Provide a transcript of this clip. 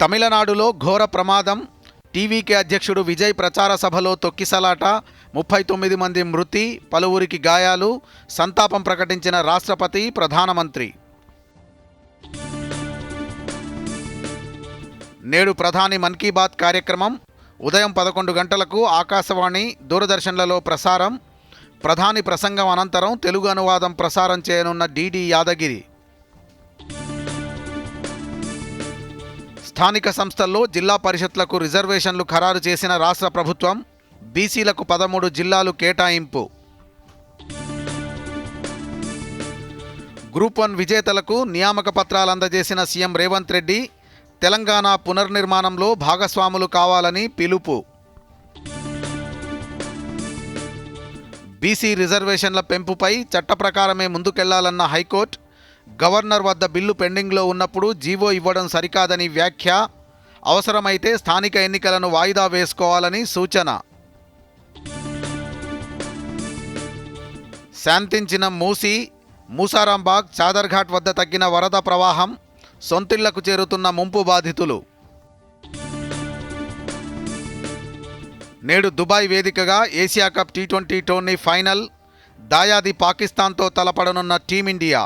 తమిళనాడులో ఘోర ప్రమాదం. టీవీకే అధ్యక్షుడు విజయ్ ప్రచార సభలో తొక్కిసలాట. 39 మంది మృతి, పలువురికి గాయాలు. సంతాపం ప్రకటించిన రాష్ట్రపతి, ప్రధానమంత్రి. నేడు ప్రధాని మన్ కీ బాత్ కార్యక్రమం ఉదయం 11 గంటలకు ఆకాశవాణి, దూరదర్శన్లలో ప్రసారం. ప్రధాని ప్రసంగం అనంతరం తెలుగు అనువాదం ప్రసారం చేయనున్న డిడి యాదగిరి. స్థానిక సంస్థల్లో జిల్లా పరిషత్లకు రిజర్వేషన్లు ఖరారు చేసిన రాష్ట్ర ప్రభుత్వం. బీసీలకు 13 జిల్లాలు కేటాయింపు. గ్రూప్ 1 విజేతలకు నియామక పత్రాలు అందజేసిన సీఎం రేవంత్ రెడ్డి. తెలంగాణ పునర్నిర్మాణంలో భాగస్వాములు కావాలని పిలుపు. బీసీ రిజర్వేషన్ల పెంపుపై చట్ట ప్రకారమే ముందుకెళ్లాలన్న హైకోర్టు. గవర్నర్ వద్ద బిల్లు పెండింగ్లో ఉన్నప్పుడు జీవో ఇవ్వడం సరికాదని వ్యాఖ్య. అవసరమైతే స్థానిక ఎన్నికలను వాయిదా వేసుకోవాలని సూచన. శాంతించిన మూసారాంబాగ్, చాదర్ఘాట్ వద్ద తగ్గిన వరద ప్రవాహం. సొంతిళ్లకు చేరుతున్న ముంపు బాధితులు. నేడు దుబాయ్ వేదికగా Asia cup T20 tourney final. దాయాది పాకిస్తాన్తో తలపడనున్న టీమిండియా.